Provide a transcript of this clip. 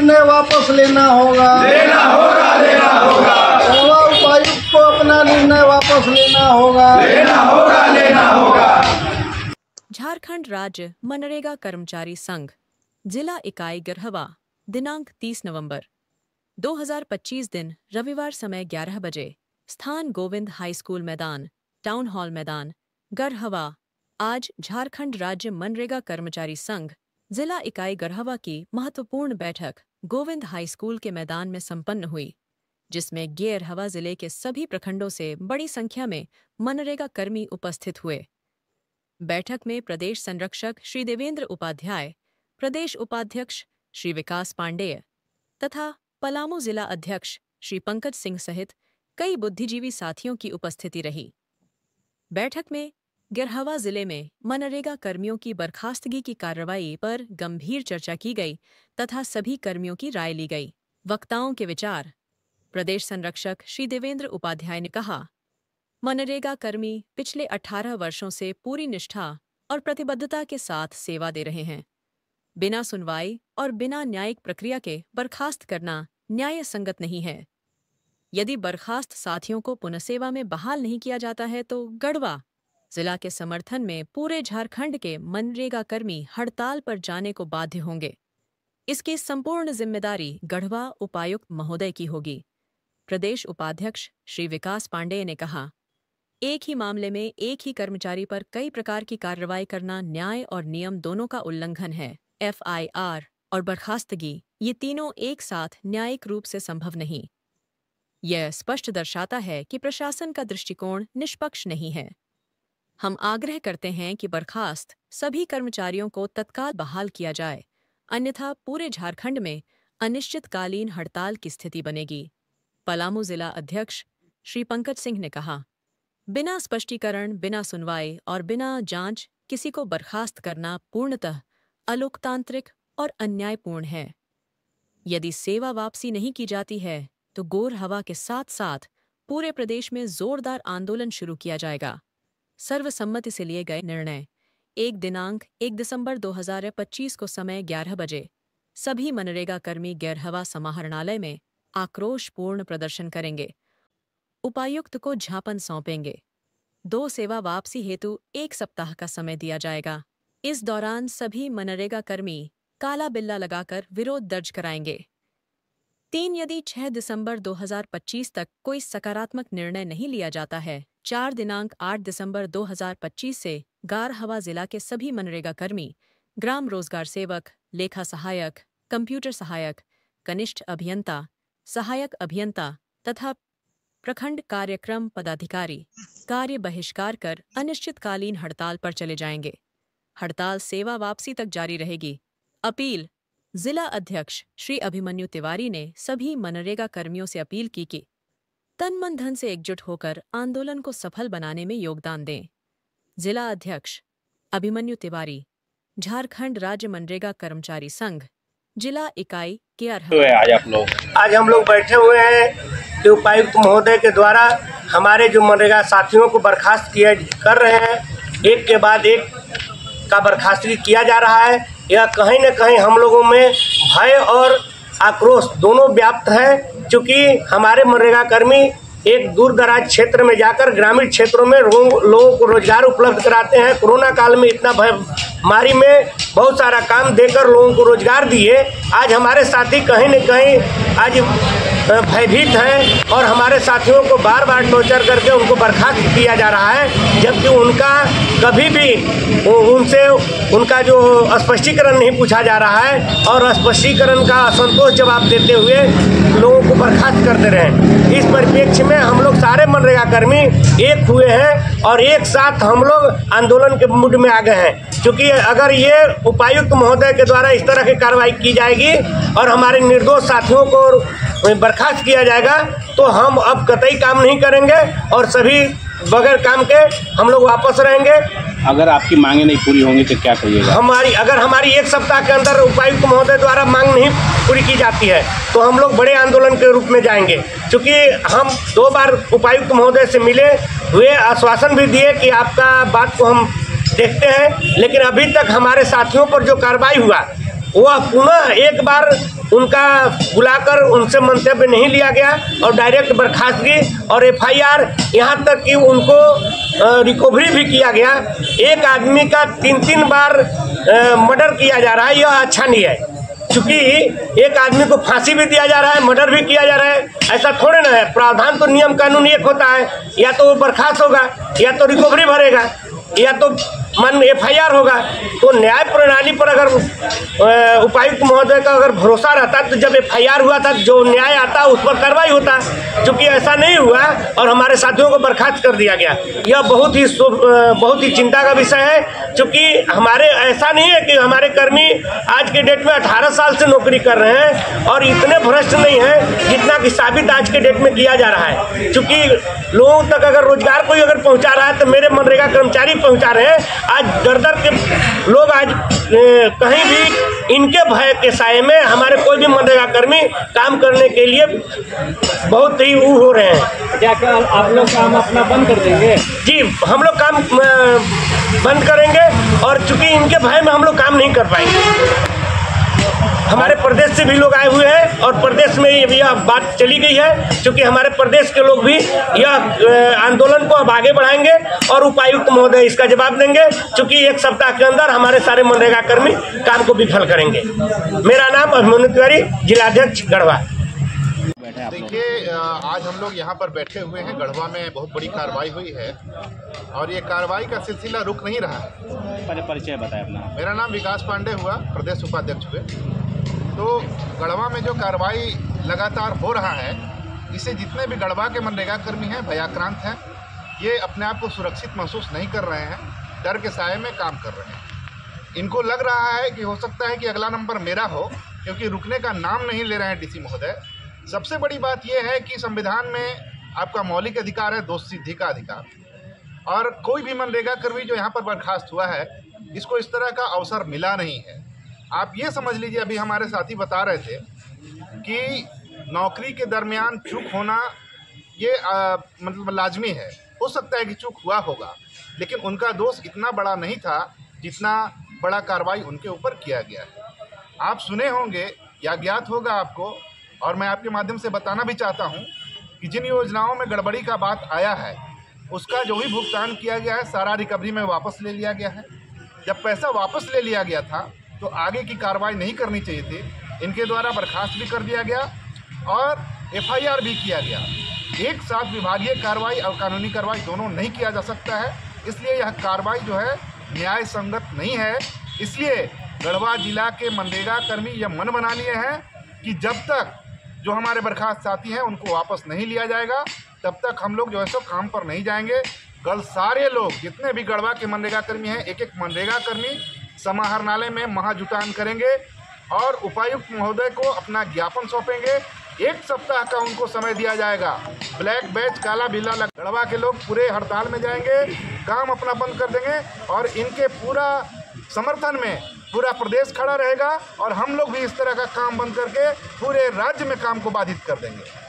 निर्णय वापस लेना होगा, लेना होगा, लेना होगा। गढ़वा उपायुक्त को अपना निर्णय वापस लेना होगा, लेना होगा, लेना होगा। झारखंड राज्य मनरेगा कर्मचारी संघ जिला इकाई गढ़वा दिनांक 30 नवंबर 2025 दिन रविवार समय 11 बजे स्थान गोविंद हाई स्कूल मैदान टाउन हॉल मैदान गढ़वा। आज झारखंड राज्य मनरेगा कर्मचारी संघ जिला इकाई गढ़वा की महत्वपूर्ण बैठक गोविंद हाई स्कूल के मैदान में संपन्न हुई, जिसमें गढ़वा जिले के सभी प्रखंडों से बड़ी संख्या में मनरेगा कर्मी उपस्थित हुए। बैठक में प्रदेश संरक्षक श्री देवेंद्र उपाध्याय, प्रदेश उपाध्यक्ष श्री विकास पांडेय तथा पलामू जिला अध्यक्ष श्री पंकज सिंह सहित कई बुद्धिजीवी साथियों की उपस्थिति रही। बैठक में गढ़वा जिले में मनरेगा कर्मियों की बर्खास्तगी की कार्रवाई पर गंभीर चर्चा की गई तथा सभी कर्मियों की राय ली गई। वक्ताओं के विचार। प्रदेश संरक्षक श्री देवेंद्र उपाध्याय ने कहा, मनरेगा कर्मी पिछले 18 वर्षों से पूरी निष्ठा और प्रतिबद्धता के साथ सेवा दे रहे हैं। बिना सुनवाई और बिना न्यायिक प्रक्रिया के बर्खास्त करना न्याय संगत नहीं है। यदि बर्खास्त साथियों को पुनः सेवा में बहाल नहीं किया जाता है तो गढ़वा जिला के समर्थन में पूरे झारखंड के मनरेगा कर्मी हड़ताल पर जाने को बाध्य होंगे। इसकी संपूर्ण जिम्मेदारी गढ़वा उपायुक्त महोदय की होगी। प्रदेश उपाध्यक्ष श्री विकास पांडेय ने कहा, एक ही मामले में एक ही कर्मचारी पर कई प्रकार की कार्रवाई करना न्याय और नियम दोनों का उल्लंघन है। FIR और बर्खास्तगी ये तीनों एक साथ न्यायिक रूप से संभव नहीं। यह स्पष्ट दर्शाता है कि प्रशासन का दृष्टिकोण निष्पक्ष नहीं है। हम आग्रह करते हैं कि बर्खास्त सभी कर्मचारियों को तत्काल बहाल किया जाए, अन्यथा पूरे झारखंड में अनिश्चितकालीन हड़ताल की स्थिति बनेगी। पलामू जिला अध्यक्ष श्री पंकज सिंह ने कहा, बिना स्पष्टीकरण, बिना सुनवाई और बिना जांच किसी को बर्खास्त करना पूर्णतः अलोकतांत्रिक और अन्यायपूर्ण है। यदि सेवा वापसी नहीं की जाती है तो गढ़वा के साथ साथ पूरे प्रदेश में जोरदार आंदोलन शुरू किया जाएगा। सर्वसम्मति से लिए गए निर्णय 1 दिसंबर 2025 को समय 11 बजे सभी मनरेगा कर्मी गढ़वा समाहरणालय में आक्रोशपूर्ण प्रदर्शन करेंगे। उपायुक्त को ज्ञापन सौंपेंगे। 2 सेवा वापसी हेतु 1 सप्ताह का समय दिया जाएगा। इस दौरान सभी मनरेगा कर्मी काला बिल्ला लगाकर विरोध दर्ज कराएंगे। 3 यदि 6 दिसंबर 2025 तक कोई सकारात्मक निर्णय नहीं लिया जाता है, 4 दिनांक 8 दिसंबर 2025 से गढ़वा जिला के सभी मनरेगा कर्मी, ग्राम रोजगार सेवक, लेखा सहायक, कंप्यूटर सहायक, कनिष्ठ अभियंता, सहायक अभियंता तथा प्रखंड कार्यक्रम पदाधिकारी कार्य बहिष्कार कर अनिश्चितकालीन हड़ताल पर चले जाएंगे। हड़ताल सेवा वापसी तक जारी रहेगी। अपील। जिला अध्यक्ष श्री अभिमन्यु तिवारी ने सभी मनरेगा कर्मियों से अपील की कि तन मन धन से एकजुट होकर आंदोलन को सफल बनाने में योगदान दें। जिला अध्यक्ष अभिमन्यु तिवारी, झारखंड राज्य मनरेगा कर्मचारी संघ जिला इकाई आज हम लोग बैठे हुए हैं कि उपायुक्त महोदय के द्वारा हमारे जो मनरेगा साथियों को बर्खास्त कर रहे हैं, एक के बाद एक का बर्खास्तगी किया जा रहा है। यह कहीं न कहीं हम लोगों में भय और आक्रोश दोनों व्याप्त है, क्योंकि हमारे मनरेगा कर्मी एक दूर दराज क्षेत्र में जाकर ग्रामीण क्षेत्रों में लोगों को रोजगार उपलब्ध कराते हैं। कोरोना काल में इतना महामारी में बहुत सारा काम देकर लोगों को रोजगार दिए। आज हमारे साथी कहीं न कहीं आज भयभीत हैं और हमारे साथियों को बार बार टॉर्चर करके उनको बर्खास्त किया जा रहा है, जबकि उनका कभी भी उनसे उनका जो स्पष्टीकरण नहीं पूछा जा रहा है और स्पष्टीकरण का असंतोष जवाब देते हुए लोगों को बर्खास्त करते रहे। इस परिप्रेक्ष्य में हम लोग सारे मनरेगा कर्मी एक हुए हैं और एक साथ हम लोग आंदोलन के मूड में आ गए हैं, क्योंकि अगर ये उपायुक्त महोदय के द्वारा इस तरह की कार्रवाई की जाएगी और हमारे निर्दोष साथियों को बर्खास्त किया जाएगा तो हम अब कतई काम नहीं करेंगे और सभी बगैर काम के हम लोग वापस रहेंगे। अगर आपकी मांगे नहीं पूरी होंगी तो क्या करिएगा? अगर हमारी 1 सप्ताह के अंदर उपायुक्त महोदय द्वारा मांग नहीं पूरी की जाती है तो हम लोग बड़े आंदोलन के रूप में जाएंगे, क्योंकि हम 2 बार उपायुक्त महोदय से मिले हुए, आश्वासन भी दिए कि आपका बात को हम देखते हैं, लेकिन अभी तक हमारे साथियों पर जो कार्रवाई हुआ वह पुनः एक बार उनका बुलाकर उनसे मंतव्य नहीं लिया गया और डायरेक्ट बर्खास्तगी और FIR, यहाँ तक कि उनको रिकवरी भी किया गया। एक आदमी का 3-3 बार मर्डर किया जा रहा है, यह अच्छा नहीं है। क्योंकि एक आदमी को फांसी भी दिया जा रहा है, मर्डर भी किया जा रहा है, ऐसा थोड़े ना है। प्रावधान तो नियम कानून एक होता है, या तो वो बर्खास्त होगा, या तो रिकवरी भरेगा, या तो FIR होगा। तो न्याय प्रणाली पर अगर उपायुक्त महोदय का अगर भरोसा रहता तो जब FIR हुआ था जो न्याय आता उस पर कार्रवाई होता, क्योंकि ऐसा नहीं हुआ और हमारे साथियों को बर्खास्त कर दिया गया। यह बहुत ही चिंता का विषय है, क्योंकि हमारे ऐसा नहीं है कि हमारे कर्मी आज के डेट में 18 साल से नौकरी कर रहे हैं और इतने भ्रष्ट नहीं हैं जितना कि साबित आज के डेट में किया जा रहा है। क्योंकि लोगों तक अगर रोजगार कोई अगर पहुँचा रहा है तो मेरे मनरेगा कर्मचारी पहुँचा रहे हैं। आज दर के लोग आज कहीं भी इनके भय के साए में हमारे कोई भी मनरेगा कर्मी काम करने के लिए बहुत ही हो रहे हैं। क्या आप लोग काम अपना बंद कर देंगे? जी, हम लोग काम बंद करेंगे और चूंकि इनके भय में हम लोग काम नहीं कर पाएंगे। हमारे प्रदेश से भी लोग आए हुए हैं और प्रदेश में यह बात चली गई है, क्योंकि हमारे प्रदेश के लोग भी यह आंदोलन को अब आगे बढ़ाएंगे और उपायुक्त महोदय इसका जवाब देंगे, क्योंकि 1 सप्ताह के अंदर हमारे सारे मनरेगा कर्मी काम को विफल करेंगे। मेरा नाम अभिमन्यु तिवारी, जिलाध्यक्ष गढ़वा। देखिए, आज हम लोग यहाँ पर बैठे हुए हैं। गढ़वा में बहुत बड़ी कार्रवाई हुई है और ये कार्रवाई का सिलसिला रुक नहीं रहा है। पहले परिचय बताएं अपना। मेरा नाम विकास पांडे हुआ, प्रदेश उपाध्यक्ष हुए। तो गढ़वा में जो कार्रवाई लगातार हो रहा है, इससे जितने भी गढ़वा के मनरेगा कर्मी हैं भयाक्रांत हैं। ये अपने आप को सुरक्षित महसूस नहीं कर रहे हैं, डर के साए में काम कर रहे हैं। इनको लग रहा है कि हो सकता है कि अगला नंबर मेरा हो, क्योंकि रुकने का नाम नहीं ले रहे हैं DC महोदय। सबसे बड़ी बात यह है कि संविधान में आपका मौलिक अधिकार है दोष सिद्धि का अधिकार, और कोई भी मनरेगा कर्मी जो यहाँ पर बर्खास्त हुआ है इसको इस तरह का अवसर मिला नहीं है। आप ये समझ लीजिए, अभी हमारे साथी बता रहे थे कि नौकरी के दरमियान चूक होना ये मतलब लाजमी है। हो सकता है कि चूक हुआ होगा, लेकिन उनका दोष इतना बड़ा नहीं था जितना बड़ा कार्रवाई उनके ऊपर किया गया है। आप सुने होंगे या ज्ञात होगा आपको, और मैं आपके माध्यम से बताना भी चाहता हूं कि जिन योजनाओं में गड़बड़ी का बात आया है उसका जो भी भुगतान किया गया है सारा रिकवरी में वापस ले लिया गया है। जब पैसा वापस ले लिया गया था तो आगे की कार्रवाई नहीं करनी चाहिए थी। इनके द्वारा बर्खास्त भी कर दिया गया और FIR भी किया गया। एक साथ विभागीय कार्रवाई और कानूनी कार्रवाई दोनों नहीं किया जा सकता है, इसलिए यह कार्रवाई जो है न्याय संगत नहीं है। इसलिए गढ़वा जिला के मनरेगा कर्मी यह मन बना लिए हैं कि जब तक जो हमारे बर्खास्त साथी हैं उनको वापस नहीं लिया जाएगा तब तक हम लोग जो है सो काम पर नहीं जाएंगे। कल सारे लोग जितने भी गढ़वा के मनरेगा कर्मी हैं, एक मनरेगा कर्मी समाहरणालय में महाजुटान करेंगे और उपायुक्त महोदय को अपना ज्ञापन सौंपेंगे। 1 सप्ताह का उनको समय दिया जाएगा। ब्लैक बैच काला बिल्ला गढ़वा के लोग पूरे हड़ताल में जाएंगे, काम अपना बंद कर देंगे और इनके पूरा समर्थन में पूरा प्रदेश खड़ा रहेगा और हम लोग भी इस तरह का काम बंद करके पूरे राज्य में काम को बाधित कर देंगे।